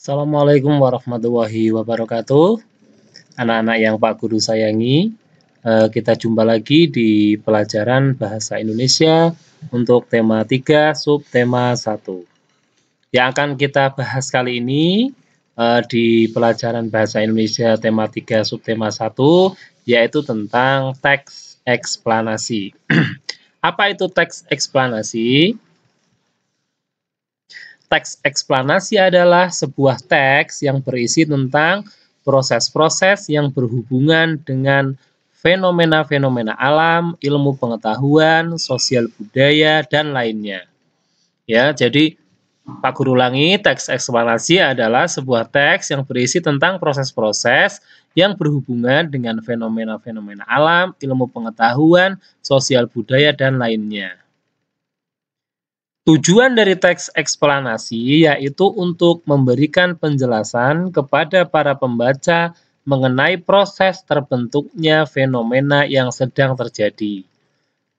Assalamualaikum warahmatullahi wabarakatuh. Anak-anak yang Pak Guru sayangi, kita jumpa lagi di pelajaran Bahasa Indonesia untuk tema 3, subtema 1. Yang akan kita bahas kali ini di pelajaran Bahasa Indonesia tema 3, subtema 1, yaitu tentang teks eksplanasi. Apa itu teks eksplanasi? Teks eksplanasi adalah sebuah teks yang berisi tentang proses-proses yang berhubungan dengan fenomena-fenomena alam, ilmu pengetahuan, sosial budaya, dan lainnya. Ya, jadi Pak Guru ulangi, teks eksplanasi adalah sebuah teks yang berisi tentang proses-proses yang berhubungan dengan fenomena-fenomena alam, ilmu pengetahuan, sosial budaya, dan lainnya. Tujuan dari teks eksplanasi yaitu untuk memberikan penjelasan kepada para pembaca mengenai proses terbentuknya fenomena yang sedang terjadi.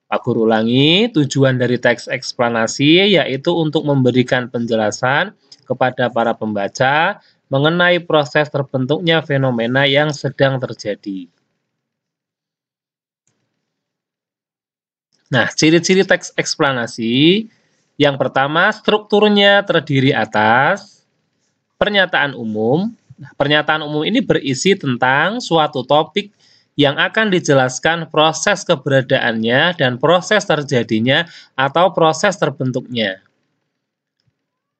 Pak Guru ulangi, tujuan dari teks eksplanasi yaitu untuk memberikan penjelasan kepada para pembaca mengenai proses terbentuknya fenomena yang sedang terjadi. Nah, ciri-ciri teks eksplanasi. Yang pertama, strukturnya terdiri atas pernyataan umum. Pernyataan umum ini berisi tentang suatu topik yang akan dijelaskan proses keberadaannya dan proses terjadinya atau proses terbentuknya.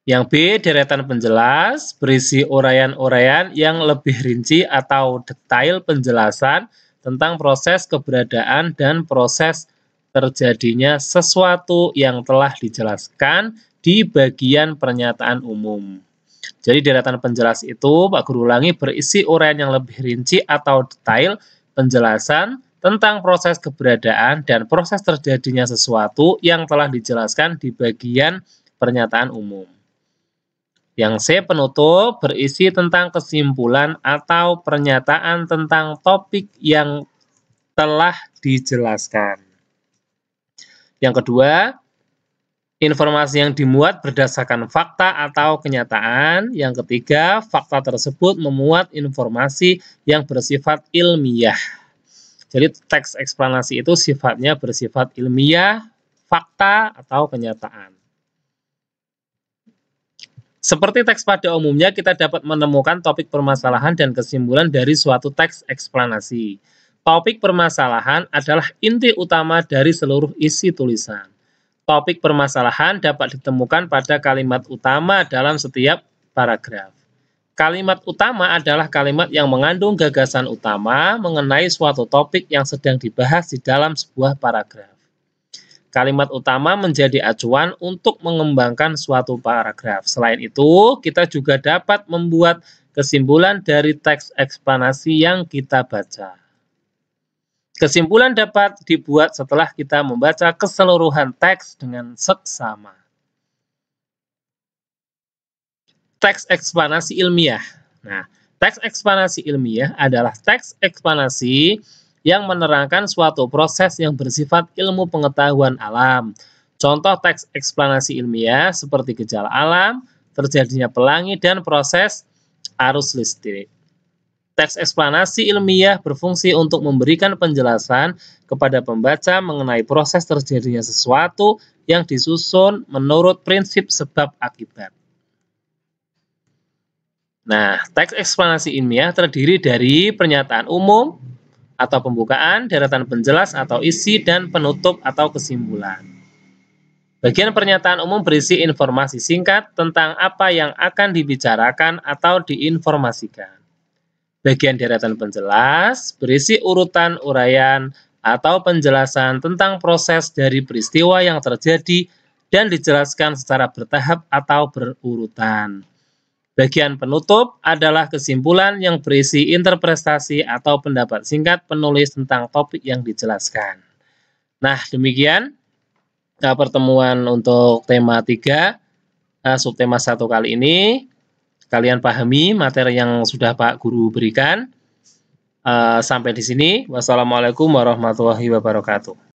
Yang B, deretan penjelas, berisi uraian-uraian yang lebih rinci atau detail penjelasan tentang proses keberadaan dan proses terjadinya sesuatu yang telah dijelaskan di bagian pernyataan umum. Jadi deretan penjelas itu, Pak Guru ulangi, berisi uraian yang lebih rinci atau detail penjelasan tentang proses keberadaan dan proses terjadinya sesuatu yang telah dijelaskan di bagian pernyataan umum. Yang C, penutup, berisi tentang kesimpulan atau pernyataan tentang topik yang telah dijelaskan. Yang kedua, informasi yang dimuat berdasarkan fakta atau kenyataan. Yang ketiga, fakta tersebut memuat informasi yang bersifat ilmiah. Jadi teks eksplanasi itu sifatnya bersifat ilmiah, fakta, atau kenyataan. Seperti teks pada umumnya, kita dapat menemukan topik permasalahan dan kesimpulan dari suatu teks eksplanasi. Topik permasalahan adalah inti utama dari seluruh isi tulisan. Topik permasalahan dapat ditemukan pada kalimat utama dalam setiap paragraf. Kalimat utama adalah kalimat yang mengandung gagasan utama mengenai suatu topik yang sedang dibahas di dalam sebuah paragraf. Kalimat utama menjadi acuan untuk mengembangkan suatu paragraf. Selain itu, kita juga dapat membuat kesimpulan dari teks eksplanasi yang kita baca. Kesimpulan dapat dibuat setelah kita membaca keseluruhan teks dengan seksama. Teks eksplanasi ilmiah. Nah, teks eksplanasi ilmiah adalah teks eksplanasi yang menerangkan suatu proses yang bersifat ilmu pengetahuan alam. Contoh teks eksplanasi ilmiah seperti gejala alam, terjadinya pelangi, dan proses arus listrik. Teks eksplanasi ilmiah berfungsi untuk memberikan penjelasan kepada pembaca mengenai proses terjadinya sesuatu yang disusun menurut prinsip sebab akibat. Nah, teks eksplanasi ilmiah terdiri dari pernyataan umum atau pembukaan, deretan penjelas atau isi, dan penutup atau kesimpulan. Bagian pernyataan umum berisi informasi singkat tentang apa yang akan dibicarakan atau diinformasikan. Bagian deretan penjelas berisi urutan uraian atau penjelasan tentang proses dari peristiwa yang terjadi dan dijelaskan secara bertahap atau berurutan. Bagian penutup adalah kesimpulan yang berisi interpretasi atau pendapat singkat penulis tentang topik yang dijelaskan. Nah, demikian pertemuan untuk tema 3, subtema 1 kali ini. Kalian pahami materi yang sudah Pak Guru berikan. Sampai di sini. Wassalamualaikum warahmatullahi wabarakatuh.